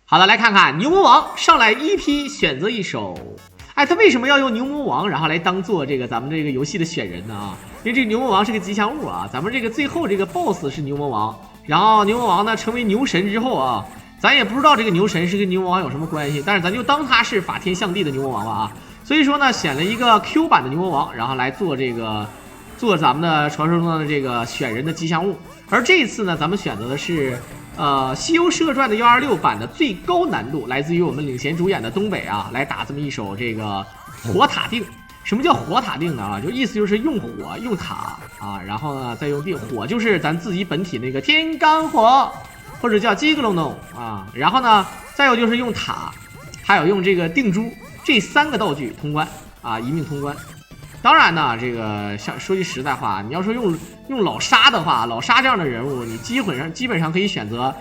好的，来看看牛魔王上来1P选择一手，哎，他为什么要用牛魔王，然后来当做这个咱们这个游戏的选人呢啊？因为这个牛魔王是个吉祥物啊，咱们这个最后这个 BOSS 是牛魔王，然后牛魔王呢成为牛神之后啊，咱也不知道这个牛神是跟牛魔王有什么关系，但是咱就当他是法天象地的牛魔王吧啊。所以说呢，选了一个 Q 版的牛魔王，然后来做这个咱们的传说中的这个选人的吉祥物。而这一次呢，咱们选择的是《西游轱辘传》的126版的最高难度，来自于我们领衔主演的东北啊，来打这么一手这个火塔定。什么叫火塔定呢啊？就意思就是用火用塔啊，然后呢再用定。火就是咱自己本体那个天罡火，或者叫鸡格隆咚啊。然后呢，再有就是用塔，还有用这个定珠，这3个道具通关啊，一命通关。当然呢，这个像说句实在话，你要说用老沙的话，老沙这样的人物，你基本上可以选择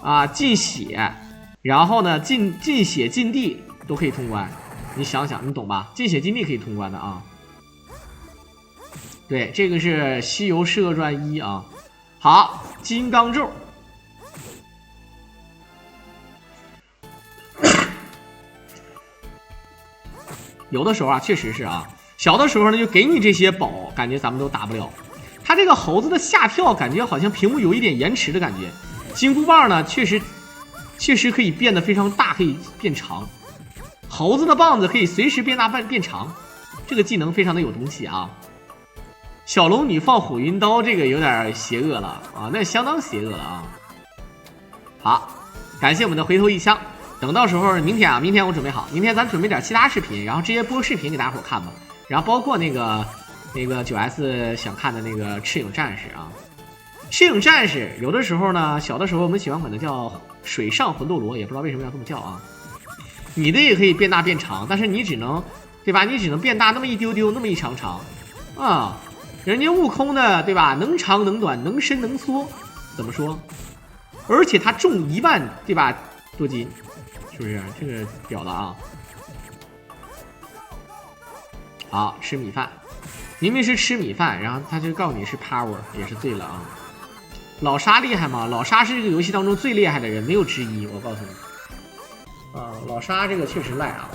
啊进血，然后呢进血进地都可以通关。你想想，你懂吧？进血进地可以通关的啊。对，这个是《西游轱辘传1》啊。好，金刚咒。有的时候啊，确实是啊。小的时候呢，就给你这些宝，感觉咱们都打不了。他这个猴子的下跳，感觉好像屏幕有一点延迟的感觉。金箍棒呢，确实可以变得非常大，可以变长。猴子的棒子可以随时变大变长，这个技能非常的有东西啊。小龙女放火云刀，这个有点邪恶了啊，那相当邪恶了啊。好，感谢我们的回头一枪。等到时候明天我准备好，明天咱准备点其他视频，然后直接播视频给大家伙看吧。然后包括那个 9S 想看的那个赤影战士啊，赤影战士有的时候呢，小的时候我们喜欢管它叫水上魂斗罗，也不知道为什么要这么叫啊。你的也可以变大变长，但是你只能，对吧？你只能变大那么一丢丢，那么一长啊。人家悟空的，对吧？能长能短，能伸能缩，怎么说？而且他重1万，对吧？多斤，是不是？这个屌了啊！好，吃米饭，明明是吃米饭，然后他就告诉你是 power， 也是对了啊。老沙厉害吗？老沙是这个游戏当中最厉害的人，没有之一，我告诉你。啊，老沙这个确实赖啊！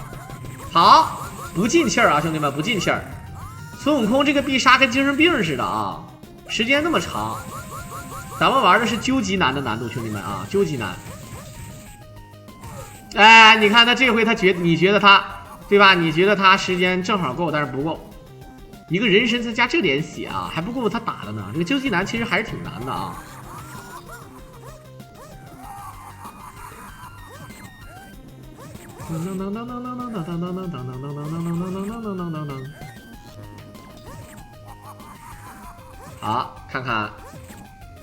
好，不进气儿啊，兄弟们，不进气儿。孙悟空这个必杀跟精神病似的啊，时间那么长。咱们玩的是究极难的难度，兄弟们啊，究极难。哎，你看他这回你觉得他，对吧？你觉得他时间正好够，但是不够。一个人参再加这点血啊，还不够他打的呢。这个究极难其实还是挺难的啊。好，看看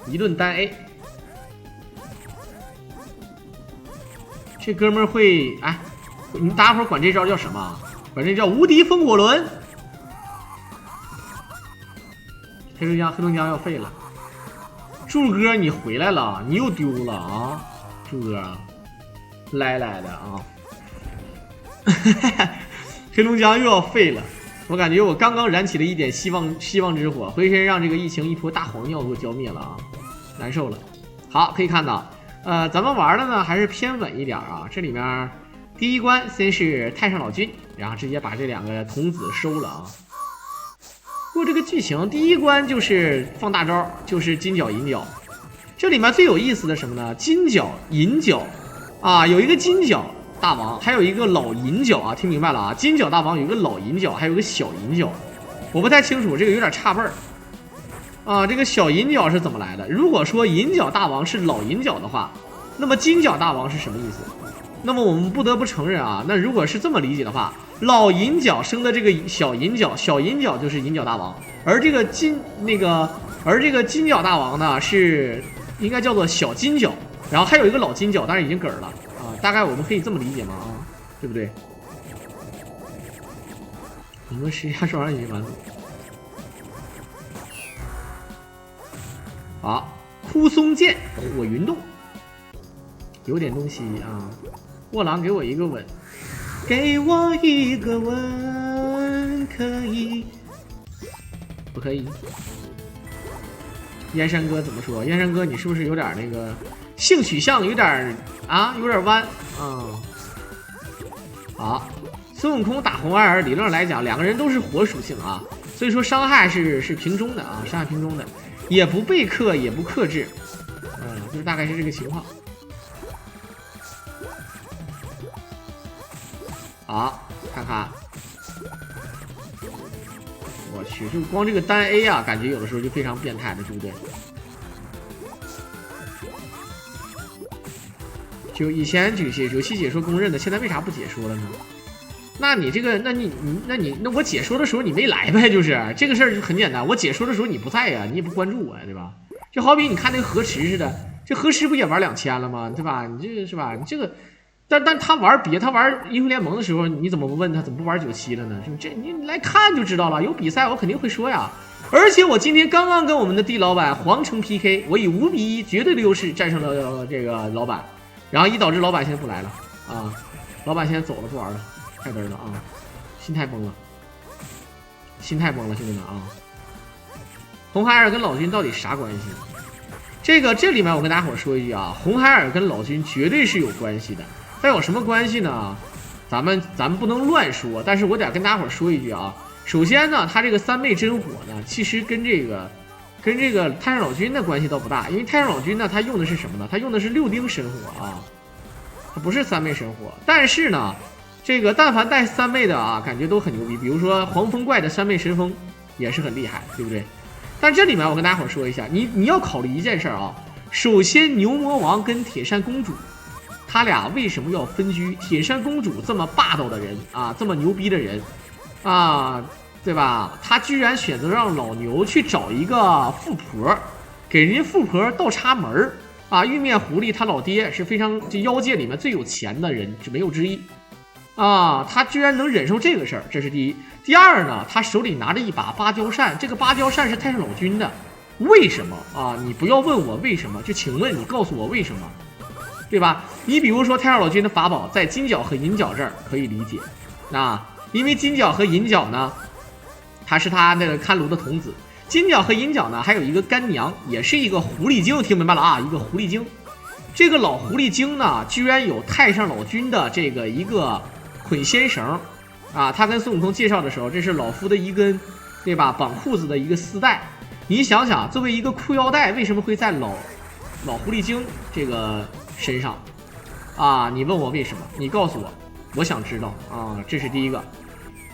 一顿单 A， 这哥们儿会哎，你大家伙管这招叫什么？管这叫无敌风火轮。黑龙江要废了，柱哥你回来了，你又丢了啊，柱哥，来的啊。黑龙江又要废了，我感觉我刚刚燃起了一点希望之火，回身让这个疫情一坨大黄尿给我浇灭了啊，难受了。好，可以看到，咱们玩的呢还是偏稳一点啊。这里面第一关先是太上老君，然后直接把这2个童子收了啊。不过这个剧情第一关就是放大招，就是金角银角。这里面最有意思的什么呢？金角银角啊，有一个金角大王，还有一个老银角啊，听明白了啊？金角大王有一个老银角，还有一个小银角，我不太清楚，这个有点差辈儿啊。这个小银角是怎么来的？如果说银角大王是老银角的话，那么金角大王是什么意思？那么我们不得不承认啊，那如果是这么理解的话，老银角生的这个小银角，小银角就是银角大王，而这个金角大王呢是应该叫做小金角，然后还有一个老金角，但是已经嗝了。大概我们可以这么理解吗？啊，对不对？我们试一下双人语完。好，枯松剑，火云洞，有点东西啊。卧狼给我一个吻，给我一个吻，可以？不可以？燕山哥怎么说？燕山哥，你是不是有点那个性取向有点有点弯，好，孙悟空打红孩儿，理论上来讲，两个人都是火属性啊，所以说伤害是平中的啊，伤害平中的，也不被克，也不克制，就是大概是这个情况。好，看看，我去，就光这个单 A 啊，感觉有的时候就非常变态的，对不对？就以前这些游戏解说公认的，现在为啥不解说了呢？那你这个，那我解说的时候你没来呗？就是这个事儿就很简单，我解说的时候你不在呀，你也不关注我呀，对吧？就好比你看那个河池似的，这河池不也玩2000了吗？对吧？你这个是吧？你这个，但他玩他玩英雄联盟的时候，你怎么不问他怎么不玩97了呢？是不是？这你来看就知道了，有比赛我肯定会说呀。而且我今天刚刚跟我们的地老板皇城 PK， 我以5比1绝对的优势战胜了这个老板。然后导致老板现在不来了啊，老板现在走了不玩了，太嘚了啊，心态崩了，兄弟们啊！红孩儿跟老君到底啥关系？这里面我跟大家伙说一句啊，红孩儿跟老君绝对是有关系的，但有什么关系呢？咱们不能乱说，但是我得跟大家伙说一句啊，首先呢，他这个3昧真火呢，其实跟这个太上老君的关系倒不大，因为太上老君呢，他用的是什么呢？他用的是6丁神火啊，他不是3昧神火。但是呢，这个但凡带3昧的啊，感觉都很牛逼。比如说黄风怪的3昧神风也是很厉害，对不对？但这里面我跟大家伙说一下，你要考虑一件事啊。首先，牛魔王跟铁扇公主，他俩为什么要分居？铁扇公主这么霸道的人啊，这么牛逼的人啊。对吧？他居然选择让老牛去找一个富婆，给人家富婆倒插门啊！玉面狐狸他老爹是非常这妖界里面最有钱的人，没有之一啊！他居然能忍受这个事儿，这是第一。第二呢，他手里拿着一把芭蕉扇，这个芭蕉扇是太上老君的，为什么啊？你不要问我为什么，就请问你告诉我为什么，对吧？你比如说太上老君的法宝在金角和银角这儿可以理解，因为金角和银角呢。他是他那个看炉的童子，金角和银角呢，还有一个干娘，也是一个狐狸精，听明白了啊？一个狐狸精，这个老狐狸精呢，居然有太上老君的这个一个捆仙绳啊！他跟孙悟空介绍的时候，这是老夫的一根，对吧？绑裤子的一个丝带。你想想，作为一个裤腰带，为什么会在老狐狸精这个身上啊？你问我为什么？你告诉我，我想知道啊！这是第一个。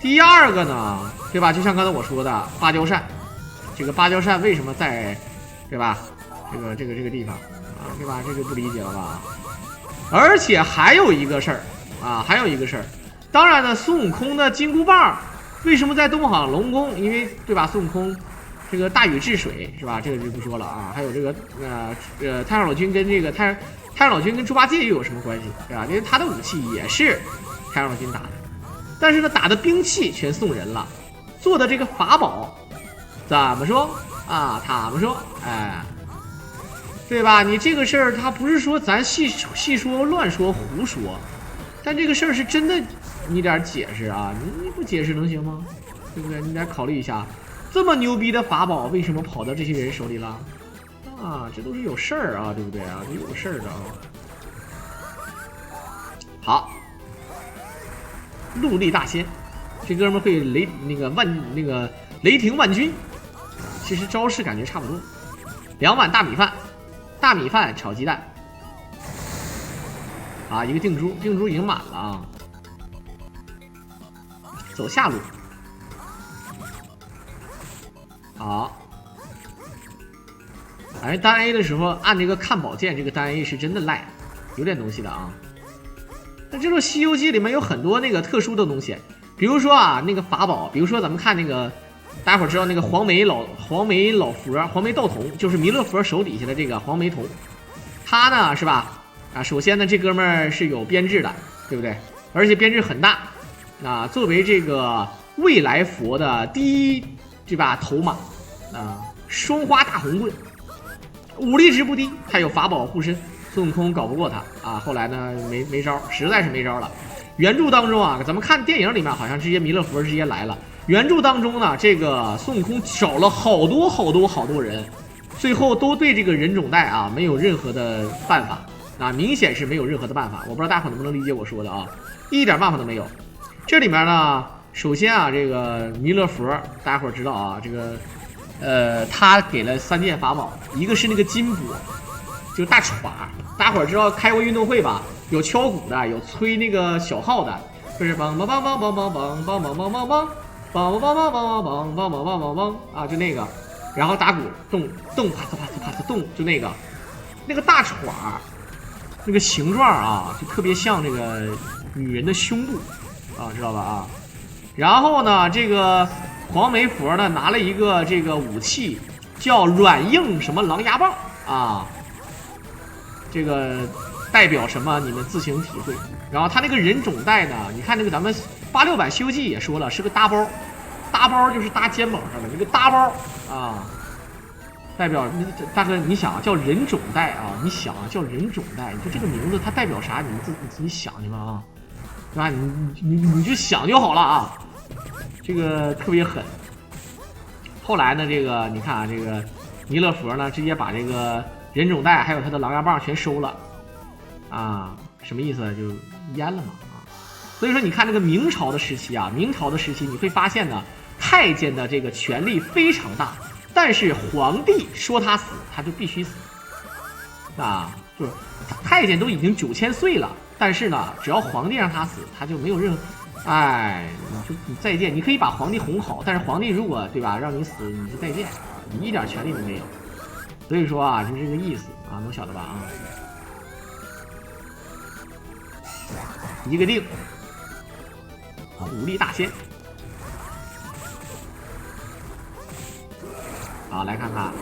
第二个呢，对吧？就像刚才我说的芭蕉扇，这个芭蕉扇为什么在，对吧？这个地方啊，对吧？这就不理解了吧？而且还有一个事儿啊，当然呢，孙悟空的金箍棒为什么在东海龙宫？因为对吧？孙悟空这个大禹治水是吧？这个就不说了啊。还有这个太上老君跟这个太上老君跟猪八戒又有什么关系？对吧？因为他的武器也是太上老君打的。但是呢，打的兵器全送人了，做的这个法宝，怎么说啊？他们说，哎，对吧？你这个事儿，他不是说咱细说乱说胡说，但这个事儿是真的，你点解释啊！你不解释能行吗？对不对？你得考虑一下，这么牛逼的法宝，为什么跑到这些人手里了？啊，这都是有事儿啊，对不对啊？这有事儿的啊。好。陆力大仙，这哥们会雷霆万钧，其实招式感觉差不多。2碗大米饭炒鸡蛋，啊，一个定珠已经满了啊。走下路，好。反正单 A 的时候按这个看宝剑，这个单 A 是真的赖，有点东西的啊。那这个《西游记》里面有很多那个特殊的东西，比如说啊，那个法宝，比如说咱们看那个，大家伙知道那个黄眉老佛，黄眉道童，就是弥勒佛手底下的这个黄眉童，他呢是吧？啊，首先呢，这哥们儿是有编制的，对不对？而且编制很大，啊，作为这个未来佛的第一对吧头马，啊，双花大红棍，武力值不低，还有法宝护身。孙悟空搞不过他啊，后来呢没招，实在是没招了。原著当中啊，咱们看电影里面好像直接弥勒佛直接来了。原著当中呢，这个孙悟空找了好多人最后都对这个人种带啊没有任何的办法啊，明显是没有任何的办法。我不知道大伙能不能理解我说的啊，一点办法都没有。这里面呢，首先啊，这个弥勒佛，大家伙知道啊，这个他给了3件法宝，一个是那个金钵，就是大镲，大家伙知道开过运动会吧？有敲鼓的，有吹那个小号的，就是梆梆梆梆梆梆梆梆梆梆梆梆梆梆梆梆梆啊，就那个，然后打鼓咚咚啪嚓啪嚓啪嚓咚，就那个大镲，那个形状啊，就特别像这个女人的胸部啊，知道吧啊？然后呢，这个黄眉佛呢拿了一个这个武器，叫软硬什么狼牙棒啊，这个代表什么你们自行体会。然后他那个人种带呢，你看那个咱们86版《西游记》也说了，是个搭包，搭包就是搭肩膀上的这个搭包啊，代表大哥你想叫人种带啊，你想叫人种带，你说这个名字它代表啥？你自己想去吧啊，对吧？你就想就好了啊。这个特别狠。后来呢，这个你看啊，这个弥勒佛呢，直接把这个人种带还有他的狼牙棒全收了，啊，什么意思？就淹了嘛啊。所以说，你看这个明朝的时期啊，明朝的时期你会发现呢，太监的这个权力非常大，但是皇帝说他死，他就必须死，啊，就是太监都已经9000岁了，但是呢，只要皇帝让他死，他就没有任何。哎，你再见，你可以把皇帝哄好，但是皇帝如果对吧让你死，你就再见，你一点权利都没有。所以说啊，就是这个意思啊，能晓得吧啊？一个定，武力大仙。好，来看看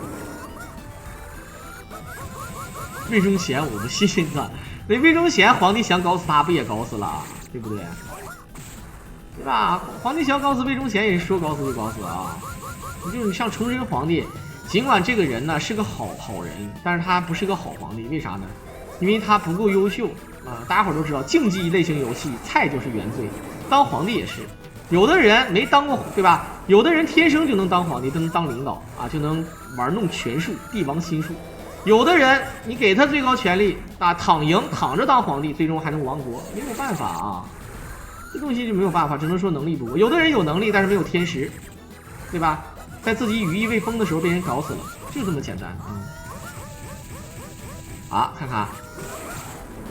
魏忠贤，我不信啊，那魏忠贤皇帝想搞死他，不也搞死了，对不对？对吧？皇帝想搞死魏忠贤也是说搞死就搞死啊！就是你像崇祯皇帝，尽管这个人呢是个好人，但是他不是个好皇帝，为啥呢？因为他不够优秀啊！大家伙都知道，竞技类型游戏菜就是原罪，当皇帝也是。有的人没当过，对吧？有的人天生就能当皇帝，能当领导啊，就能玩弄权术、帝王心术。有的人你给他最高权力啊，躺着当皇帝，最终还能亡国，没有办法啊！这东西就没有办法，只能说能力不够。有的人有能力，但是没有天时，对吧？在自己羽翼未丰的时候被人搞死了，就这么简单。啊，看看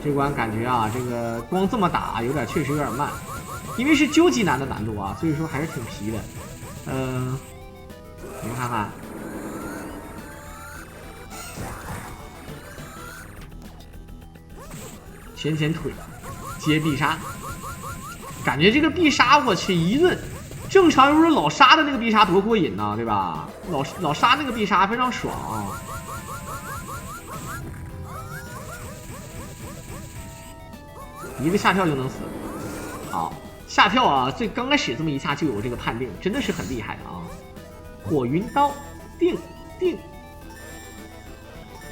这关感觉啊，这个光这么打确实有点慢，因为是究极难的难度啊，所以说还是挺皮的。你们看看，前腿接必杀。感觉这个必杀，我去一顿，正常如果老杀的那个必杀多过瘾呢，对吧？老杀那个必杀非常爽啊。一个下跳就能死，好，下跳啊！刚开始这么一下就有这个判定，真的是很厉害的啊！火云刀，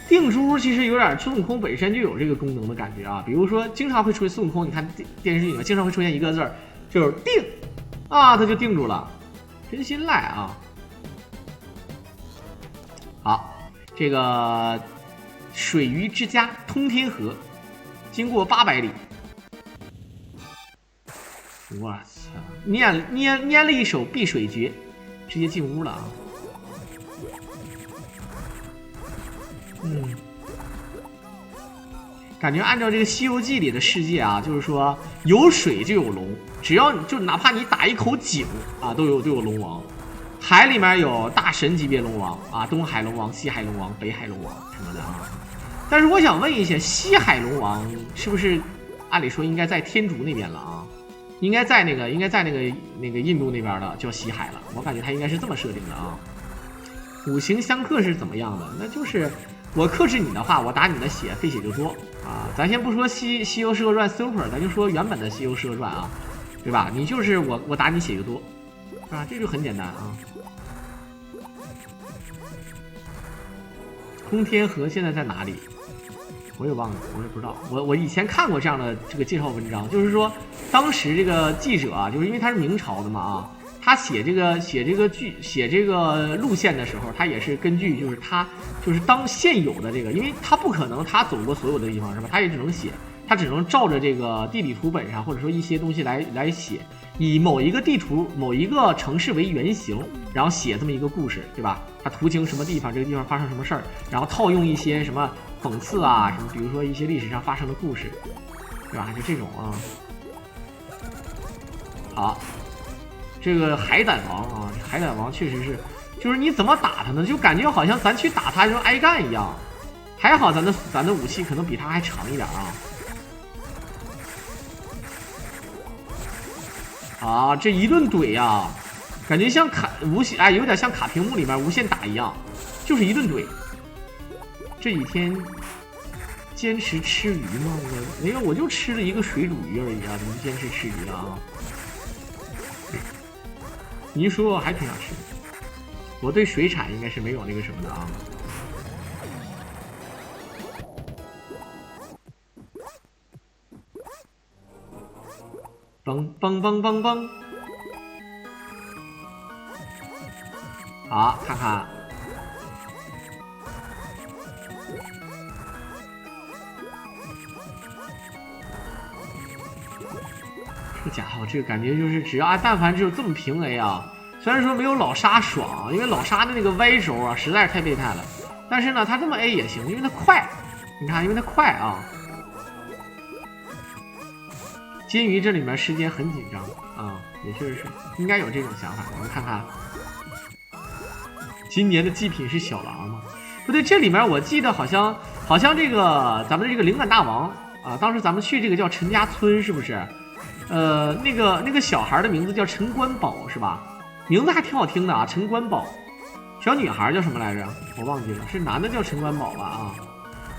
定珠其实有点孙悟空本身就有这个功能的感觉啊，比如说经常会出现孙悟空，你看电视剧里面经常会出现一个字儿，就是定啊，他就定住了，真心赖啊！好，这个水鱼之家通天河，经过800里，我操，捏了一手避水诀，直接进屋了啊！感觉按照这个《西游记》里的世界啊，就是说有水就有龙，只要就哪怕你打一口井啊，都有龙王。海里面有大神级别龙王啊，东海龙王、西海龙王、北海龙王什么的啊。但是我想问一下，西海龙王是不是按理说应该在天竺那边了啊？应该在那个印度那边的叫西海了，我感觉他应该是这么设定的啊。五行相克是怎么样的？那就是我克制你的话，我打你的血，费血就多啊。咱先不说西游释厄传 Super， 咱就说原本的西游释厄传啊，对吧？你就是我打你血就多，啊，这就很简单啊。通天河现在在哪里？我也忘了，我也不知道。我以前看过这样的这个介绍文章，就是说当时这个记者啊，就是因为他是明朝的嘛啊，他写这个路线的时候，他也是根据就是当现有的这个，因为他不可能他走过所有的地方是吧？他也只能写，他只能照着这个地理图本上或者说一些东西来写，以某一个地图某一个城市为原型，然后写这么一个故事，对吧？他途经什么地方，这个地方发生什么事儿，然后套用一些什么讽刺啊什么，比如说一些历史上发生的故事，对吧？就这种啊。好。这个海胆王啊，海胆王确实是，就是你怎么打他呢？就感觉好像咱去打他就挨干一样。还好咱的武器可能比他还长一点啊。啊，这一顿怼啊，感觉像有点像卡屏幕里面无限打一样，就是一顿怼。这几天坚持吃鱼吗？我就吃了一个水煮鱼而已啊，怎么坚持吃鱼了啊？你一说还挺想吃，我对水产应该是没有那个什么的啊。嘣嘣嘣嘣嘣！好，看看，这家伙这个感觉就是只要但凡只有这么平 A 啊。虽然说没有老沙爽，因为老沙的那个歪轴啊实在是太备胎了，但是呢，他这么 A 也行，因为他快。你看，因为他快啊。金鱼这里面时间很紧张啊，也确实是应该有这种想法。我们看看，今年的祭品是小狼吗？不对，这里面我记得好像这个咱们这个灵感大王啊，当时咱们去这个叫陈家村，是不是？那个小孩的名字叫陈官宝是吧？名字还挺好听的啊，陈官宝。小女孩叫什么来着？我忘记了，是男的叫陈官宝吧？啊，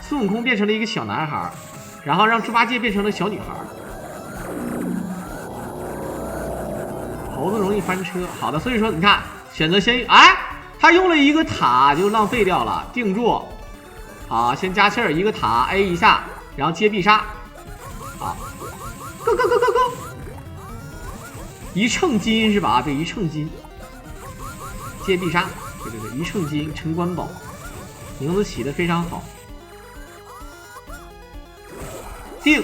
孙悟空变成了一个小男孩，然后让猪八戒变成了小女孩。猴子容易翻车，好的，所以说你看，选择先哎，他用了一个塔就浪费掉了，定住。好，先加气儿，一个塔 A 一下，然后接必杀。好 ，Go go go go go。一秤金是吧？对，一秤金，接必杀，对，一秤金，陈官宝，名字起的非常好。定，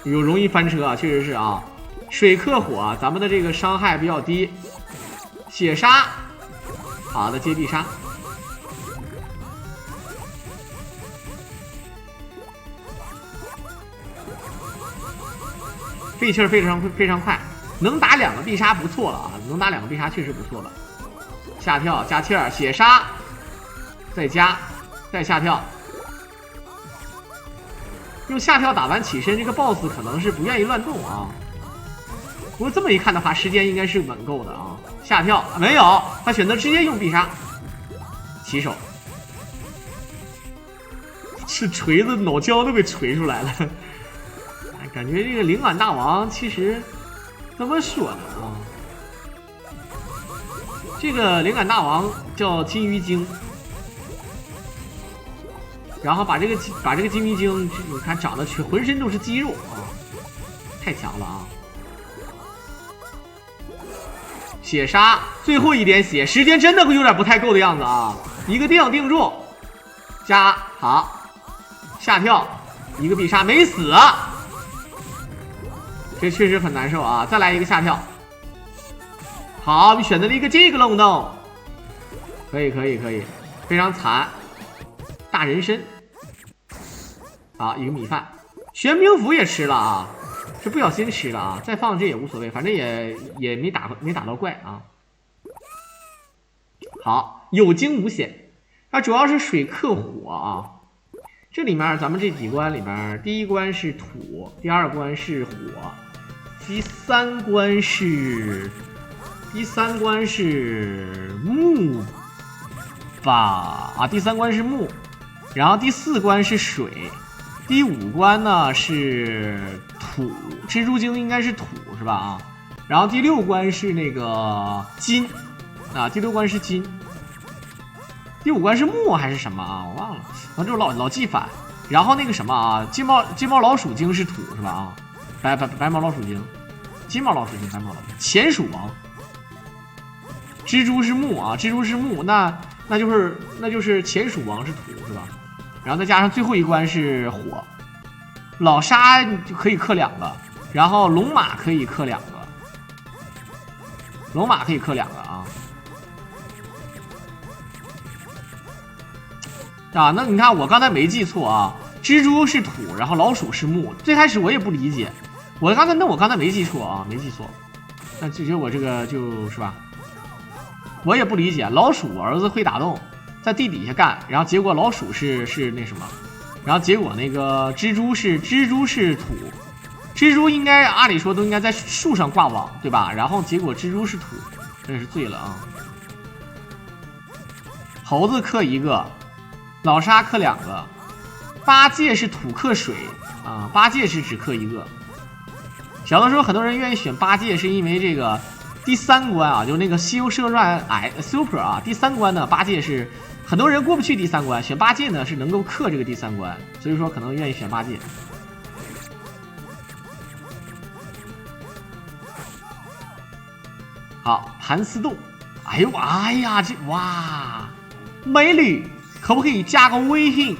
有容易翻车啊，确实是啊。水克火，咱们的这个伤害比较低。血杀，好的，接必杀。费气儿非常快。能打2个必杀不错了啊！能打2个必杀确实不错了。下跳加气儿，血杀，再下跳。用下跳打完起身，这个 BOSS 可能是不愿意乱动啊。不过这么一看的话，时间应该是稳够的啊。下跳没有，他选择直接用必杀。起手，是锤子脑浆都给锤出来了。感觉这个灵感大王其实。怎么说呢啊？这个灵感大王叫金鱼精，然后把这个金鱼精，你看长得浑身都是肌肉啊，太强了啊！血杀，最后一点血，时间真的会有点不太够的样子啊！一个定住，加好，下跳，一个必杀没死。这确实很难受啊！再来一个下跳，好，你选择了一个这个漏洞，可以，非常惨，大人参，好，一个米饭，玄冥符也吃了啊，是不小心吃了啊，再放这也无所谓，反正也没打到怪啊。好，有惊无险，它主要是水克火啊。这里面咱们这几关里面，第一关是土，第二关是火。第三关是木吧？啊，第3关是木，然后第4关是水，第5关呢是土，蜘蛛精应该是土是吧？啊，然后第6关是那个金，啊，第6关是金，第5关是木还是什么啊？我忘了，反正老记反。然后那个什么啊，金毛老鼠精是土是吧？啊，白毛老鼠精。金毛老鼠精，白毛老鼠，钱鼠王，蜘蛛是木啊，蜘蛛是木，那就是前蜀王是土是吧？然后再加上最后一关是火，老沙就可以克2个，然后龙马可以克2个，龙马可以克2个啊。啊，那你看我刚才没记错啊，蜘蛛是土，然后老鼠是木。最开始我也不理解，我刚才没记错啊，没记错。那其实我这个就是吧，我也不理解，老鼠儿子会打洞，在地底下干，然后结果老鼠是那什么，然后结果那个蜘蛛是土，蜘蛛应该按理说都应该在树上挂网对吧？然后结果蜘蛛是土，真是醉了啊！猴子克1个。老沙克2个，八戒是土克水啊，八戒是只克1个。小的时候很多人愿意选八戒，是因为这个第3关啊，就是那个《西游射传》Super 啊，第3关呢，八戒是很多人过不去第3关，选八戒呢是能够克这个第3关，所以说可能愿意选八戒。好，盘丝洞，哎呀，这哇，美女。可不可以加个微信？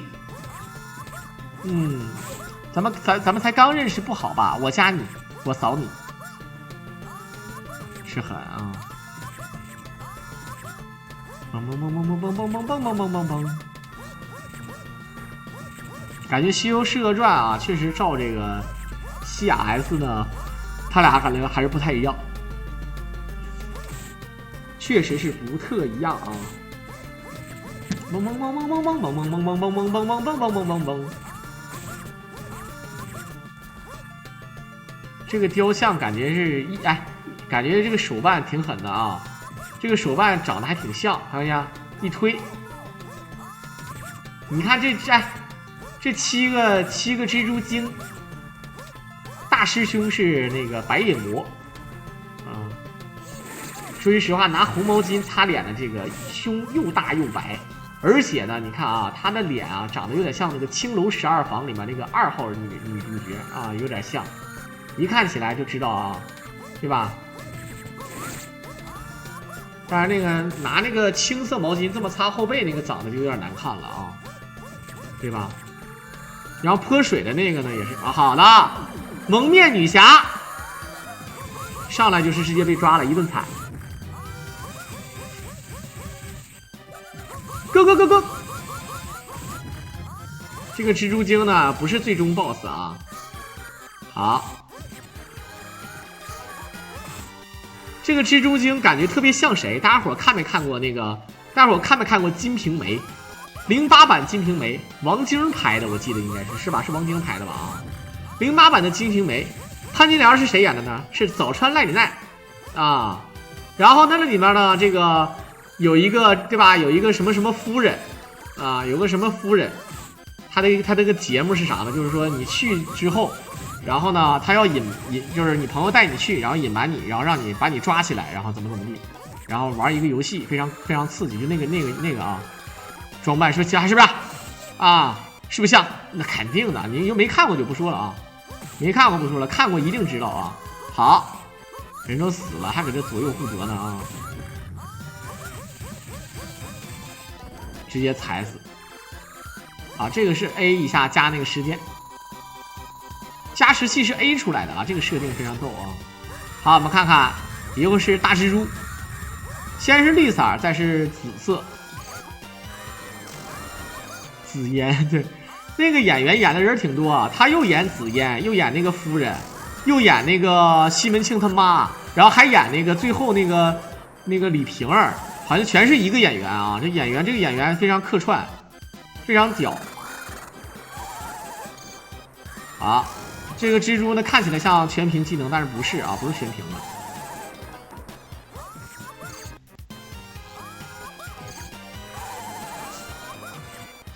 咱们才刚认识不好吧？我加你，我扫你，是狠啊！嘣嘣嘣嘣嘣嘣嘣嘣嘣嘣嘣嘣！感觉《西游释厄传》啊，确实照这个西雅 S 呢，他俩感觉还是不太一样，确实是不特一样啊！嘣嘣嘣嘣嘣嘣嘣嘣嘣嘣嘣嘣嘣嘣嘣嘣嘣嘣！这个雕像感觉是感觉这个手办挺狠的啊！这个手办长得还挺像，看一下，一推，你看这七个蜘蛛精，大师兄是那个白眼魔啊。说句实话，拿红毛巾擦脸的这个胸又大又白。而且呢，你看啊，她的脸啊，长得有点像那个《青楼12房》里面那个2号女主角啊，有点像，一看起来就知道啊，对吧？当然，那个拿那个青色毛巾这么擦后背，那个长得就有点难看了啊，对吧？然后泼水的那个呢，也是啊，好的，蒙面女侠上来就是直接被抓了一顿踩。go！ 这个蜘蛛精呢不是最终 BOSS 啊。好，这个蜘蛛精感觉特别像谁？大家伙看没看过那个？大家伙看没看过《金瓶梅》？08版《金瓶梅》，王晶拍的，我记得应该是吧？是王晶拍的吧？啊，08版的《金瓶梅》，潘金莲是谁演的呢？是早川赖里奈啊。然后那里面呢，这个。有一个对吧？有一个什么什么夫人，啊，有个什么夫人，他这个节目是啥呢？就是说你去之后，然后呢，他要就是你朋友带你去，然后隐瞒你，然后让你把你抓起来，然后怎么地，然后玩一个游戏，非常刺激，就那个啊，装扮是不是还是不是啊？是不是像？那肯定的，你又没看过就不说了啊，没看过不说了，看过一定知道啊。好，人都死了，还搁这左右互搏呢啊！直接踩死啊！这个是 A 一下加那个时间，加时器是 A 出来的啊，这个设定非常逗啊。好，我们看看，又是大蜘蛛，先是绿色，再是紫色，紫烟。对，那个演员演的人挺多啊，他又演紫烟，又演那个夫人，又演那个西门庆他妈，然后还演那个最后那个李瓶儿。好像全是一个演员啊！这个演员非常客串，非常屌。啊，这个蜘蛛呢看起来像全屏技能，但是不是啊，不是全屏的。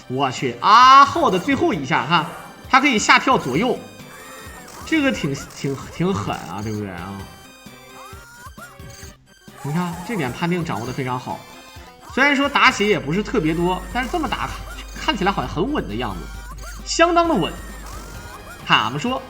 我去，阿浩的最后一下，看他可以下跳左右，这个挺狠啊，对不对啊？你看这点判定掌握的非常好，虽然说打血也不是特别多，但是这么打看起来好像很稳的样子，相当的稳。看俺们说，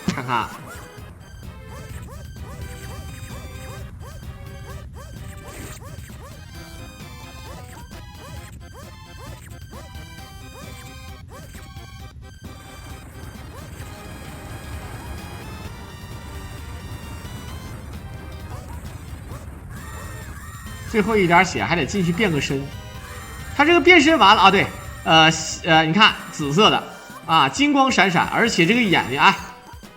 看看。最后一点血还得进去变个身，他这个变身完了啊，对，你看紫色的啊，金光闪闪，而且这个眼睛哎，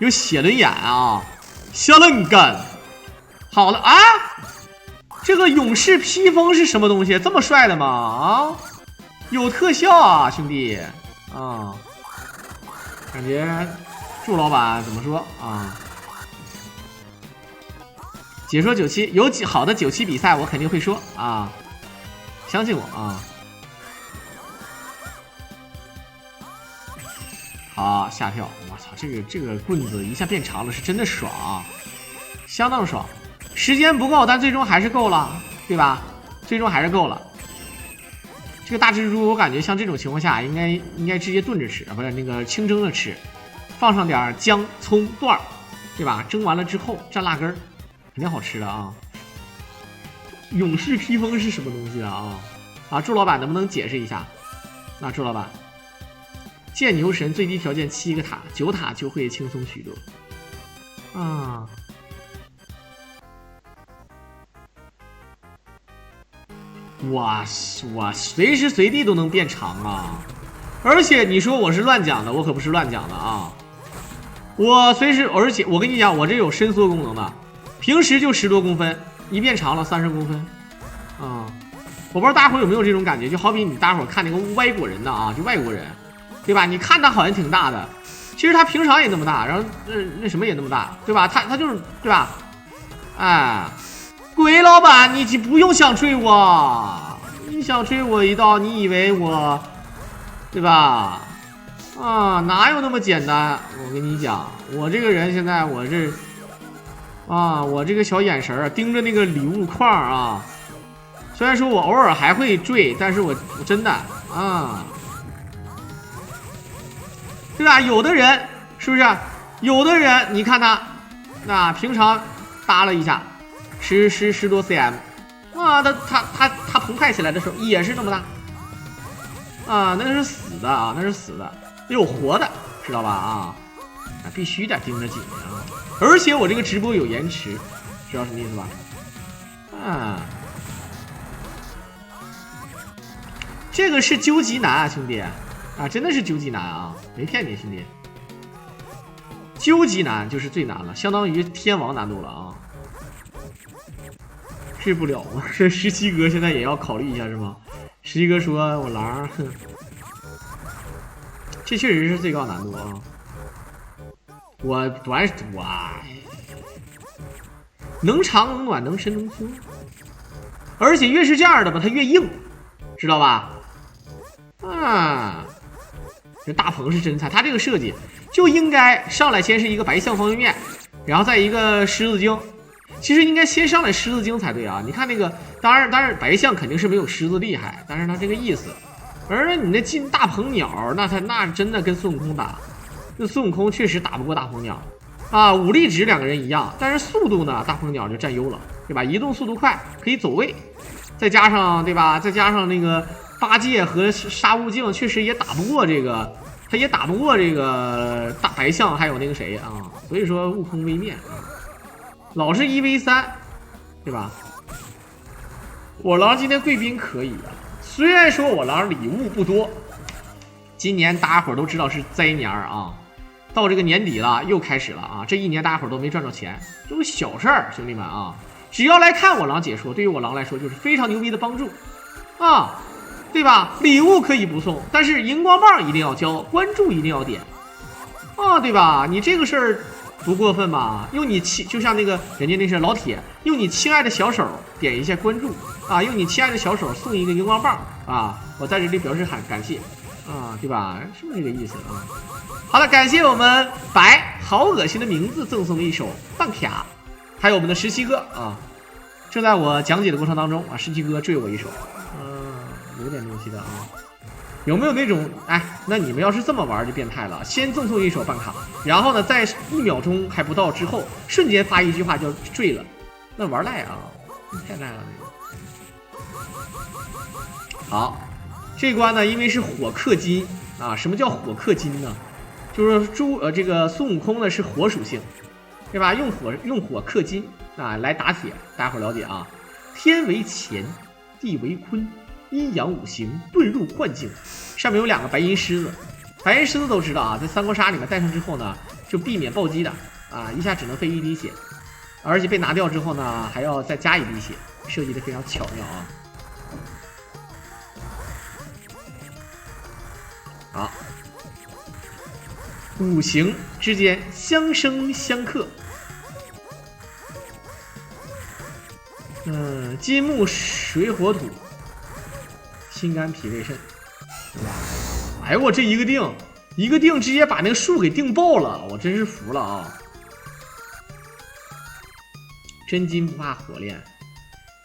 有血轮眼啊，瞎愣干。好了啊，这个勇士披风是什么东西？这么帅的吗？啊，有特效啊，兄弟啊，感觉祝老板怎么说啊？解说97有好的97比赛，我肯定会说啊，相信我啊。好，下跳，我操，这个棍子一下变长了，是真的爽啊，相当爽。时间不够，但最终还是够了，对吧？最终还是够了。这个大蜘蛛，我感觉像这种情况下，应该直接炖着吃啊，不是那个清蒸着吃，放上点姜、葱段，对吧？蒸完了之后蘸辣根儿。肯定好吃的啊！勇士披风是什么东西啊？祝老板能不能解释一下？那祝老板，见牛神最低条件7个塔，9塔就会轻松许多啊！我随时随地都能变长啊！而且你说我是乱讲的，我可不是乱讲的啊！我随时，而且我跟你讲，我这有伸缩功能的。平时就10多公分，一变长了30公分，啊！我不知道大伙有没有这种感觉，就好比你大伙看那个外国人的啊，就外国人，对吧？你看他好像挺大的，其实他平常也那么大，然后那什么也那么大，对吧？他就是对吧？哎，鬼老板，你不用想追我，你想追我一刀，你以为我，对吧？啊，哪有那么简单？我跟你讲，我这个人现在我这。啊，我这个小眼神儿盯着那个礼物框啊，虽然说我偶尔还会坠，但是我真的啊，对吧？有的人是不是？有的人你看他，那平常搭了一下，十多 cm， 啊，他澎湃起来的时候也是那么大，啊，那是死的啊，那是死的，有活的，知道吧？啊，那必须得盯着紧啊。而且我这个直播有延迟，知道什么意思吧？啊，这个是究极难啊，兄弟啊，真的是究极难啊，没骗你，兄弟。究极难就是最难了，相当于天王难度了啊。治不了吗？这17哥现在也要考虑一下是吗？17哥说我狼，哼，这确实是最高难度啊。我能长能短能深能粗，而且越是这样的吧，它越硬，知道吧？啊，这大鹏是真菜，他这个设计就应该上来先是一个白象方便面，然后再一个狮子精，其实应该先上来狮子精才对啊！你看那个，当然白象肯定是没有狮子厉害，但是他这个意思，而你那进大鹏鸟，那真的跟孙悟空打。那孙悟空确实打不过大鹏鸟，啊，武力值2个人一样，但是速度呢，大鹏鸟就占优了，对吧？移动速度快，可以走位，再加上对吧？再加上那个八戒和沙悟净，确实也打不过这个，他也打不过这个大白象，还有那个谁啊？所以说悟空微面，老是1v3，对吧？我狼今天贵宾可以啊，虽然说我狼礼物不多，今年大家伙都知道是灾年啊。到这个年底了，又开始了啊！这一年大家伙都没赚着钱，这个小事儿，兄弟们啊！只要来看我狼解说，对于我狼来说就是非常牛逼的帮助啊，对吧？礼物可以不送，但是荧光棒一定要交，关注一定要点啊，对吧？你这个事儿不过分吧？用你就像那个人家那是老铁，用你亲爱的小手点一下关注啊，用你亲爱的小手送一个荧光棒啊！我在这里表示感谢啊，对吧？是不是这个意思啊？好了，感谢我们白好恶心的名字赠送一首半卡，还有我们的17哥啊，正在我讲解的过程当中啊，17哥坠我一手，有点东西的啊，有没有那种哎？那你们要是这么玩就变态了，先赠送一手办卡，然后呢，在1秒钟还不到之后，瞬间发一句话就坠了，那玩赖啊，太赖了那个。好，这关呢，因为是火克金啊，什么叫火克金呢？就是这个孙悟空呢是火属性，对吧？用火克金啊来打铁，大家伙了解啊。天为乾，地为坤。阴阳五行遁入幻境，上面有2个白银狮子，白银狮子都知道啊，在三国杀里面带上之后呢，就避免暴击的啊，一下只能费1滴血，而且被拿掉之后呢，还要再加1滴血，设计的非常巧妙啊。好，五行之间相生相克，金木水火土。心肝脾胃肾，哎呦我这一个定直接把那个树给定爆了，我真是服了啊！真金不怕火炼，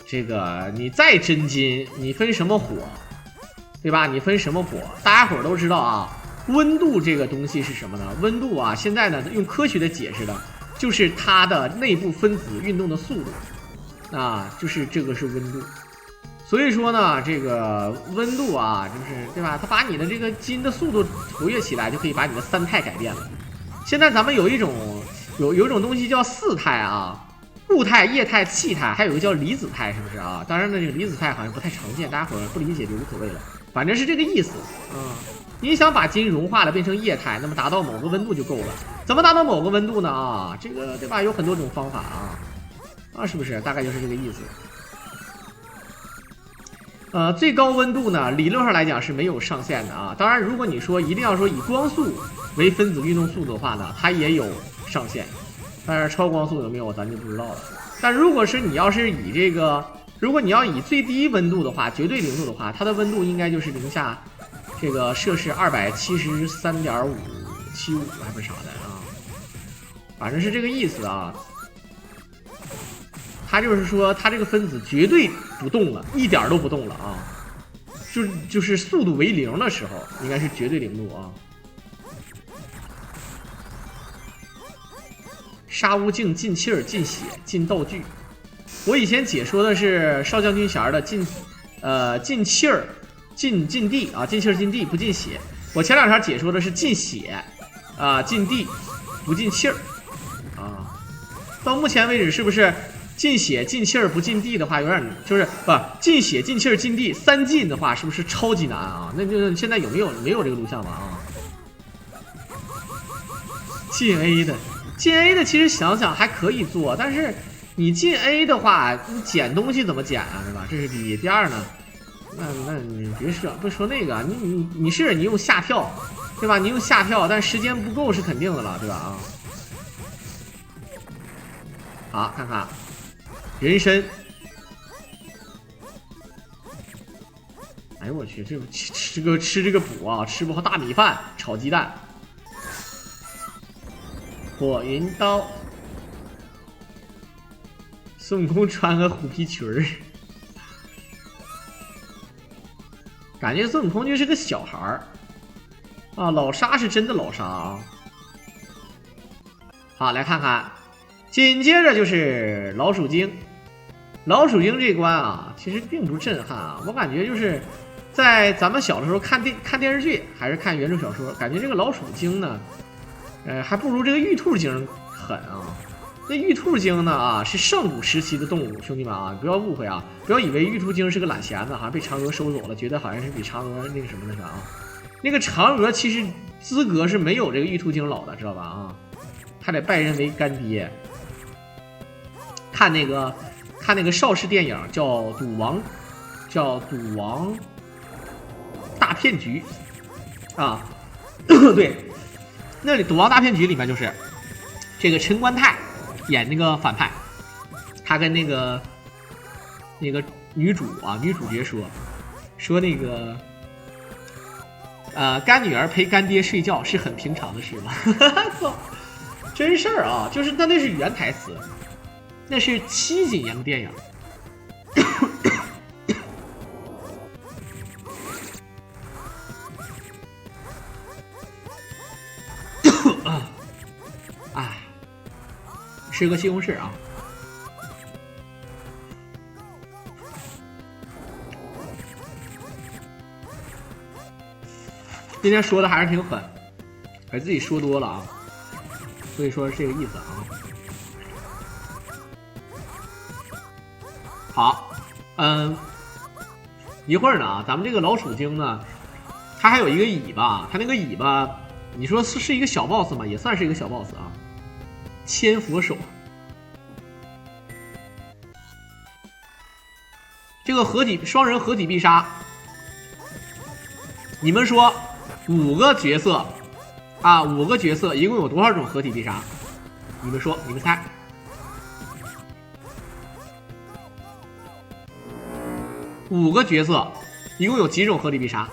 这个你再真金，你分什么火，对吧？你分什么火？大家伙都知道啊，温度这个东西是什么呢？温度啊，现在呢用科学的解释的，就是它的内部分子运动的速度啊，就是这个是温度。所以说呢，这个温度啊，就是对吧？它把你的这个金的速度活跃起来，就可以把你的3态改变了。现在咱们有一种东西叫4态啊，固态、液态、气态，还有一个叫离子态，是不是啊？当然呢，这个离子态好像不太常见，大家伙不理解就无所谓了，反正是这个意思啊。你想把金融化了变成液态，那么达到某个温度就够了。怎么达到某个温度呢？啊，这个对吧？有很多种方法啊，是不是？大概就是这个意思。最高温度呢，理论上来讲是没有上限的啊。当然，如果你说一定要说以光速为分子运动速度的话呢，它也有上限。但是超光速有没有，咱就不知道了。但如果是你要是以这个，如果你要以最低温度的话，绝对零度的话，它的温度应该就是零下这个摄氏273.575还不是啥的啊，反正是这个意思啊。它就是说，它这个分子绝对不动了，一点都不动了啊！就是速度为0的时候，应该是绝对0度啊。杀无尽、进气儿、进血、进道具。我以前解说的是少将军衔的进气儿、进地啊，进气儿进地不进血。我前2条解说的是进血进地不进气儿啊。到目前为止，是不是？进血进气儿不进地的话，有点就是进血进气儿进地3进的话，是不是超级难啊？那就现在没有这个录像吧啊？进 A 的其实想想还可以做，但是你进 A 的话，你捡东西怎么捡啊？对吧？这是第一。第二呢，那你别说那个，你用下跳，对吧？你用下跳，但时间不够是肯定的了，对吧？啊，好，看看。人参，哎呦我去，这吃这个补啊，吃不好大米饭炒鸡蛋。火云刀，孙悟空穿个虎皮裙儿，感觉孙悟空就是个小孩儿啊，老沙是真的老沙啊。好，来看看，紧接着就是老鼠精。老鼠精这关啊，其实并不震撼啊，我感觉就是在咱们小的时候看电视剧还是看原著小说，感觉这个老鼠精呢，还不如这个玉兔精狠啊。那玉兔精呢啊，是上古时期的动物，兄弟们啊，不要误会啊，不要以为玉兔精是个懒闲子，好像被嫦娥收走了，觉得好像是比嫦娥那个什么那啥啊。那个嫦娥其实资格是没有这个玉兔精老的，知道吧啊？还得拜人为干爹。看那个邵氏电影叫《赌王大骗局》啊，对，那里《赌王大骗局》里面就是这个陈官泰演那个反派，他跟那个女主角说那个干女儿陪干爹睡觉是很平常的事吗？操，真事儿啊，就是那是原台词。那是七锦阳电影，吃个西红柿啊。今天说的还是挺狠，给自己说多了啊，所以说是这个意思啊。好，一会儿呢，咱们这个老鼠精呢，它还有一个尾巴，它那个尾巴，你说是一个小 boss 吗？也算是一个小 boss 啊。千佛手，这个双人合体必杀，你们说5个角色啊，5个角色一共有多少种合体必杀？你们说，你们猜？5个角色一共有几种合体必杀？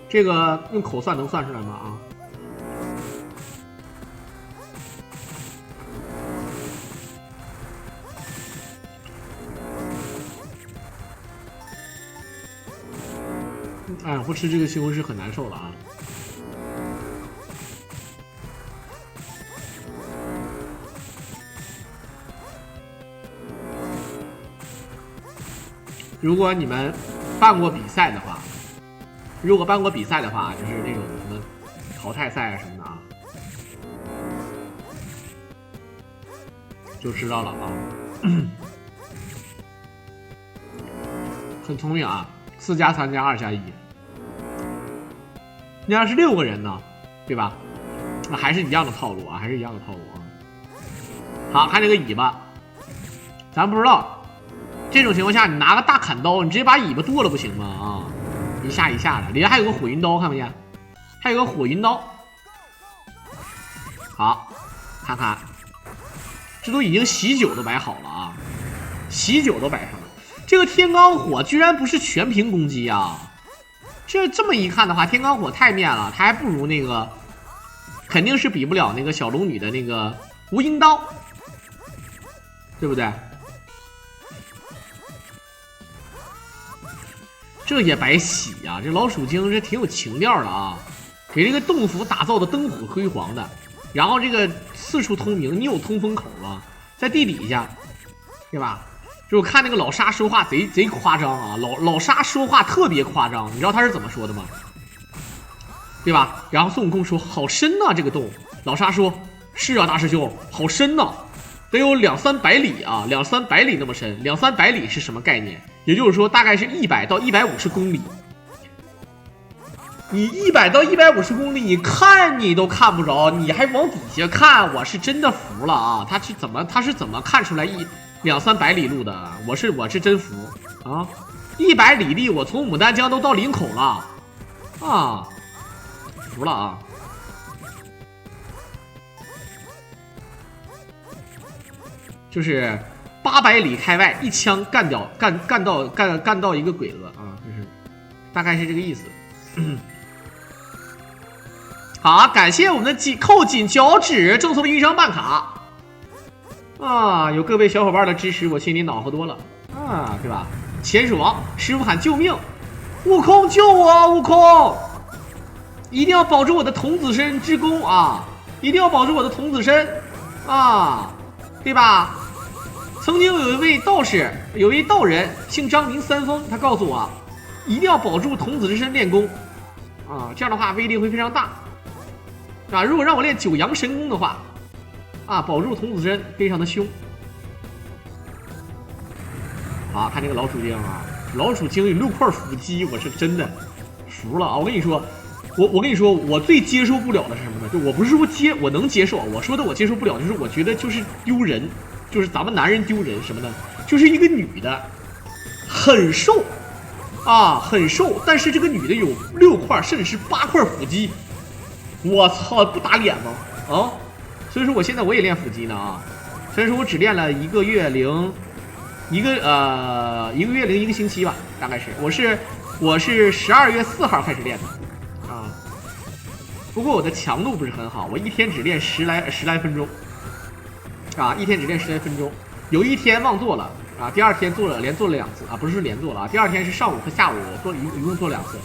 这个用口算能算出来吗？啊？哎，不吃这个西红柿很难受了啊！如果你们办过比赛的话，就是那种什么淘汰赛啊什么的啊，就知道了啊。很聪明啊，4加3加2加1。你要是6个人呢，对吧？那还是一样的套路啊，还是一样的套路啊。好，看这个尾巴，咱不知道，这种情况下你拿个大砍刀，你直接把尾巴剁了不行吗？啊，一下一下的，里面还有个火云刀，看不见？还有个火云刀。好，看看，这都已经喜酒都摆好了啊，喜酒都摆上了。这个天罡火居然不是全屏攻击啊！这么一看的话，天罡火太面了，它还不如那个，肯定是比不了那个小龙女的那个无影刀，对不对？这也白洗呀！这老鼠精这挺有情调的啊，给这个洞府打造的灯火辉煌的，然后这个四处通明，你有通风口吗？在地底下，对吧？就我看那个老沙说话贼夸张啊，老沙说话特别夸张，你知道他是怎么说的吗？对吧？然后孙悟空说好深呐，这个洞。老沙说是啊，大师兄，好深呐，得有200-300里啊，200-300里那么深。200-300里是什么概念？也就是说大概是100到150公里。你100到150公里，你看你都看不着，你还往底下看，我是真的服了啊！他是怎么看出来200-300里路的？我是真服啊！100里地，我从牡丹江都到林口了啊，服了啊！就是800里开外，一枪干到一个鬼子啊，就是大概是这个意思。好，感谢我们的扣紧脚趾赠送的1张办卡啊！有各位小伙伴的支持，我心里恼火多了啊，对吧？钱爽，师傅喊救命，悟空救我！悟空，一定要保住我的童子身之功啊！一定要保住我的童子身啊，对吧？曾经有一位道士，有一道人姓张名三丰，他告诉我，一定要保住童子之身练功啊，这样的话威力会非常大啊！如果让我练九阳神功的话啊，保住童子身非常的凶。好，看这个老鼠精啊，老鼠精有6块腹肌，我是真的服了啊！我跟你说，我跟你说，我最接受不了的是什么呢？就我不是说我能接受，我说的我接受不了，就是我觉得就是丢人，就是咱们男人丢人什么呢？就是一个女的很瘦啊，很瘦，但是这个女的有6块甚至是8块腹肌，我操，不打脸吗？啊！所以说我现在我也练腹肌呢啊，虽然说我只练了1个月零1个星期吧，大概是我是12月4号开始练的啊，不过我的强度不是很好，我一天只练十来分钟啊，一天只练10来分钟，有一天忘做了啊，第二天连做了2次啊，不是连做了啊，第二天是上午和下午一共做2次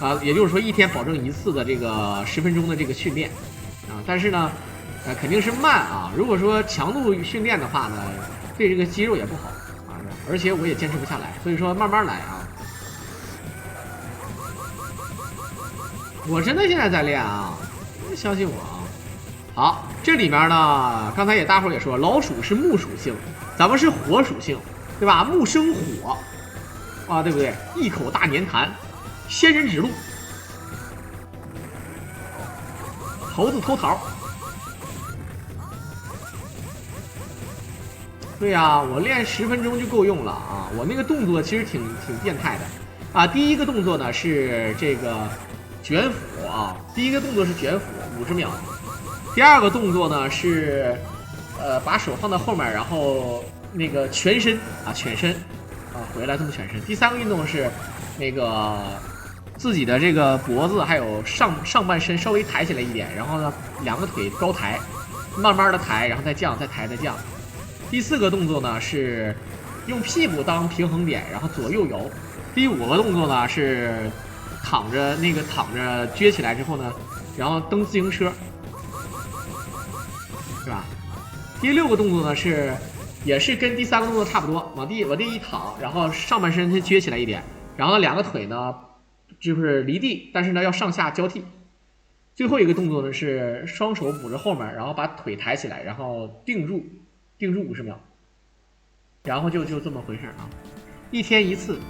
啊，也就是说一天保证1次的这个10分钟的这个训练啊，但是呢，肯定是慢啊。如果说强度训练的话呢，对这个肌肉也不好啊，而且我也坚持不下来，所以说慢慢来啊。我真的现在在练啊，相信我啊。好，这里面呢，刚才大伙也说，老鼠是木属性，咱们是火属性，对吧？木生火啊，对不对？一口大粘痰，仙人指路，猴子偷桃。对呀，我练10分钟就够用了啊！我那个动作其实挺变态的啊。第一个动作呢是这个卷腹啊，第一个动作是卷腹50秒。第二个动作呢是，把手放到后面，然后那个全身啊，回来这么全身。第三个运动是那个自己的这个脖子还有上半身稍微抬起来一点，然后呢2个腿高抬，慢慢的抬，然后再降，再抬，再降。第4个动作呢是用屁股当平衡点，然后左右摇。第5个动作呢是躺着撅起来之后呢，然后蹬自行车。是吧？第6个动作呢也是跟第3个动作差不多，往地一躺，然后上半身先撅起来一点，然后呢2个腿呢就是离地，但是呢要上下交替。最后一个动作呢是双手捂着后面，然后把腿抬起来，然后定住50秒，然后就这么回事啊。1天1次，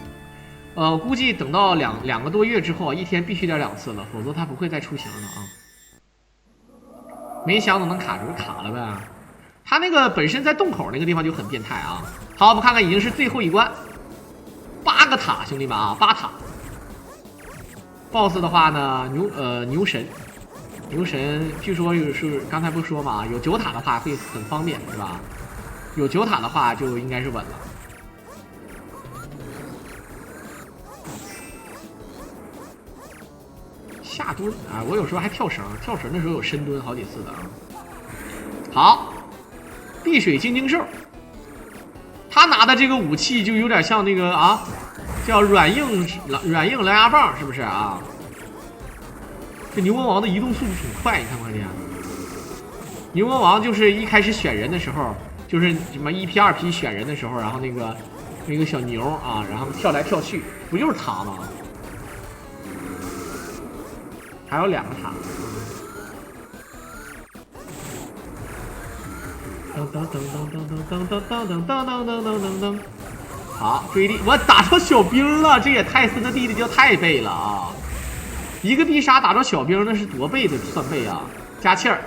估计等到两个多月之后，1天必须得2次了，否则它不会再出形了啊。没想到能卡住，卡了呗。他那个本身在洞口那个地方就很变态啊。好，我们看看已经是最后一关，8个塔，兄弟们啊，8塔。BOSS 的话呢，牛神，据说是刚才不是说嘛，有9塔的话会很方便，是吧？有9塔的话就应该是稳了。下蹲啊，我有时候还跳绳的时候有深蹲好几次的啊。好，碧水晶晶兽，他拿的这个武器就有点像那个啊，叫软硬蓝牙棒，是不是啊？这牛魔王的移动速度挺快，你看关键。牛魔王就是一开始选人的时候，就是什么1P 2P 选人的时候，然后那个小牛啊，然后跳来跳去，不就是他吗？还有2个塔，噔，好追地，我打着小兵了，这也太森的弟弟就太背了啊！一个必杀打着小兵，那是多背的算背啊！加气儿，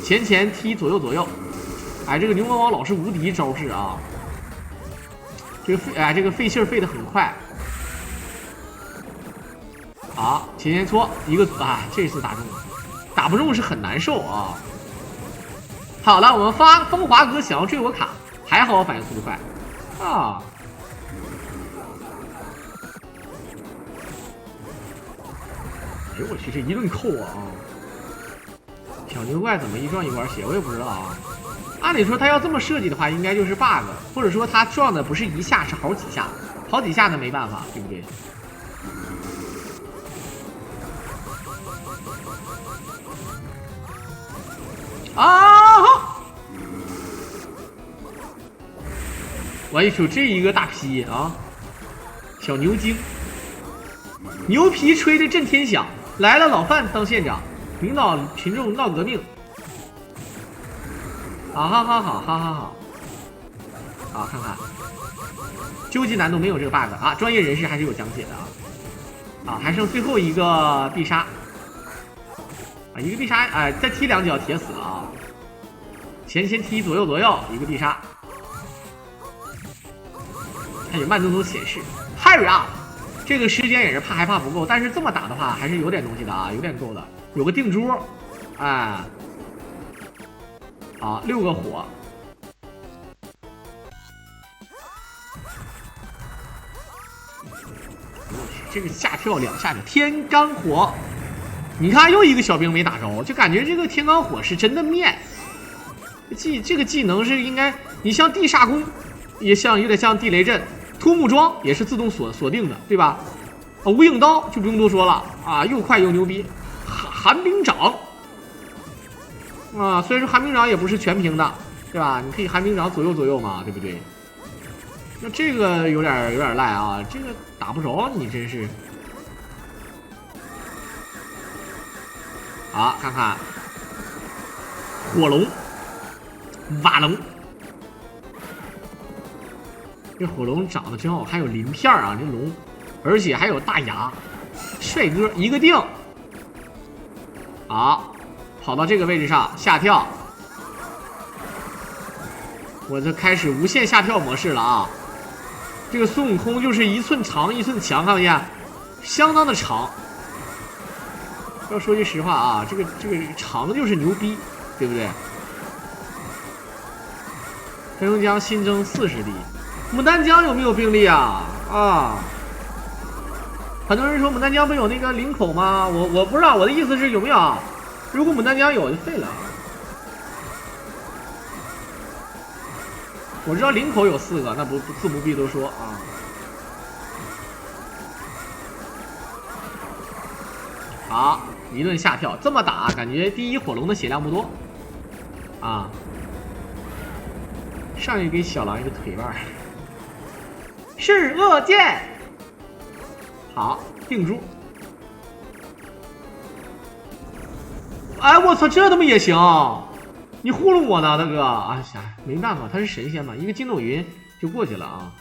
前踢左右，哎，这个牛魔王老是无敌招式啊！这个费气儿费的很快。好，前搓一个，哎，这次打中了，打不中是很难受啊。好了，我们发风华哥想要追我卡，还好我反应速度快啊。哎呦我去，这一顿扣啊！小牛怪怎么一撞一管血，我也不知道啊。按理说他要这么设计的话，应该就是 bug， 或者说他撞的不是一下，是好几下，好几下那没办法，对不对？啊！我一瞅这一个大批啊，小牛精，牛皮吹得震天响，来了老范当县长，领导群众闹革命。好，好，看看，究极难度没有这个 bug 啊，专业人士还是有讲解的啊。还剩最后一个必杀。啊，一个必杀，哎，再踢2脚铁死了啊！前踢左右，一个必杀。还有慢动作显示 ，Hurry up！ 这个时间也是害怕不够，但是这么打的话还是有点东西的啊，有点够的。有个定珠，哎，好，6个火。我去，这个下跳2下的天罡火。你看，又一个小兵没打着，就感觉这个天罡火是真的面。这个技能是应该，你像地煞弓，也有点像地雷阵，突木桩也是自动锁定的，对吧？无影刀就不用多说了啊，又快又牛逼。寒冰掌，啊，虽然说寒冰掌也不是全平的，对吧？你可以寒冰掌左右嘛，对不对？那这个有点赖啊，这个打不着你真是。好，看看火龙、瓦龙，这火龙长得真好，还有鳞片啊，这龙，而且还有大牙，帅哥一个定。好，跑到这个位置上下跳，我这开始无限下跳模式了啊！这个孙悟空就是一寸长一寸强，看没见？相当的长。要说句实话啊，这个长就是牛逼，对不对？黑龙江新增40例，牡丹江有没有病例啊？啊！很多人说牡丹江不有那个林口吗？我不知道，我的意思是有没有？如果牡丹江有就废了。我知道林口有4个，那自不必多说啊。好，一顿下跳，这么打，感觉第一火龙的血量不多啊。上去给小狼一个腿腕，是恶剑。好，定住。哎，我操，这他妈也行！你糊弄我呢，大哥！啊，没办法，他是神仙嘛，一个筋斗云就过去了啊。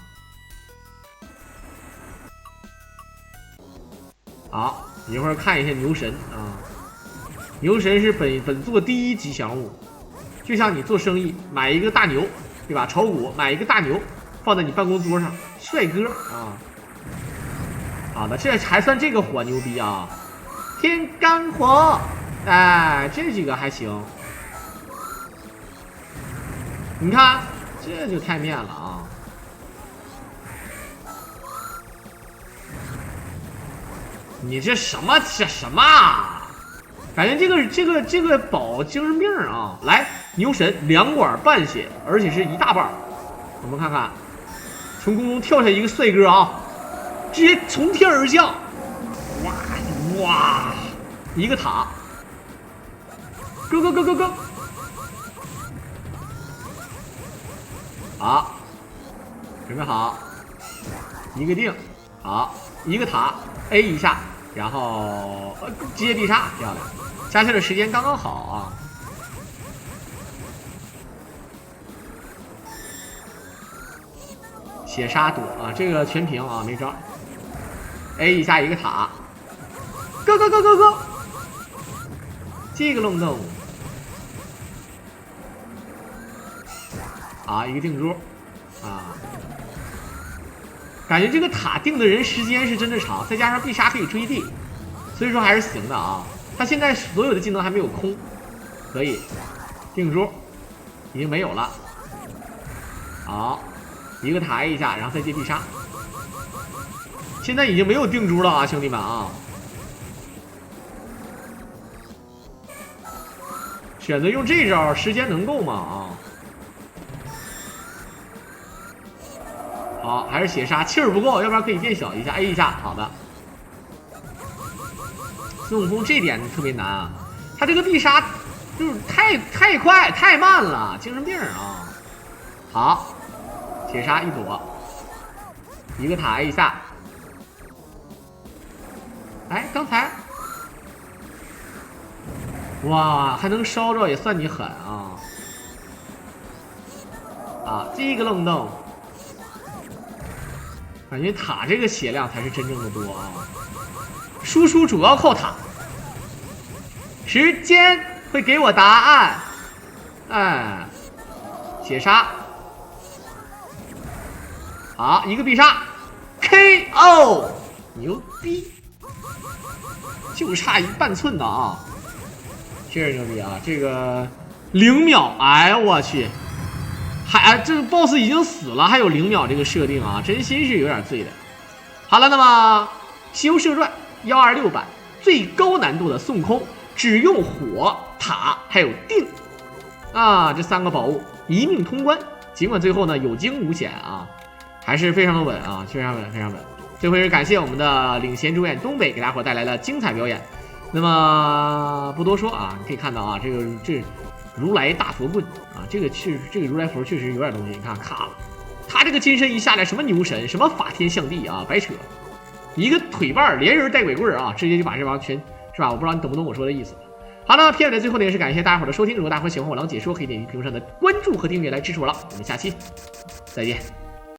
好，一会儿看一下牛神啊。牛神是本作第1吉祥物，就像你做生意买一个大牛，对吧？炒股买一个大牛，放在你办公桌上，帅哥啊！好的，这还算这个火牛逼啊！天干火，哎，这几个还行。你看，这就太面了啊！你这什么啊？感觉这个保精神病啊！来，牛神2管半血，而且是一大半。我们看看，从空中跳下一个帅哥啊，直接从天而降，哇，一个塔，go！好，准备好，一个定，好，一个塔 A 一下，然后接必杀，漂亮，下去的时间刚刚好啊。血杀躲啊，这个全平啊，没招。A 一下一个塔 ，go！ 这个漏洞。啊，一个定住，啊，感觉这个塔定的人时间是真的长，再加上必杀可以追地，所以说还是行的啊。他现在所有的技能还没有空，可以定住，已经没有了。好，一个塔一下，然后再接必杀。现在已经没有定住了啊，兄弟们啊！选择用这招，时间能够吗？啊！好，还是血杀，气儿不够，要不然可以变小一下 ，A 一下，好的。孙悟空这点特别难啊，他这个必杀就是太快太慢了，精神病啊！好，血杀一躲，一个塔 A 一下。哎，刚才，哇，还能烧着，也算你狠啊！啊，这个愣瞪。感觉塔这个血量才是真正的多啊！输出主要靠塔，时间会给我答案。哎，血杀，好，一个必杀 ，KO， 牛逼，就差一半寸的啊！确实牛逼啊！这个0秒，哎呦我去！这个 boss 已经死了，还有0秒这个设定啊，真心是有点醉的。好了，那么《西游射传》126版最高难度的孙悟空，只用火、塔还有定啊，这3个宝物一命通关。尽管最后呢有惊无险啊，还是非常的稳啊，非常稳，非常稳。这回是感谢我们的领衔主演东北给大伙带来的精彩表演。那么不多说啊，你可以看到啊，这如来大佛棍啊，这个如来佛确实有点东西，你看卡了。他这个金身一下来，什么牛神，什么法天象地啊，白扯。一个腿绊连人带鬼棍啊，直接就把这帮全是吧？我不知道你懂不懂我说的意思。好了，片尾的最后呢，也是感谢大家伙的收听。如果大家伙喜欢我狼解说，可以点击屏幕上的关注和订阅来支持我了。我们下期再见。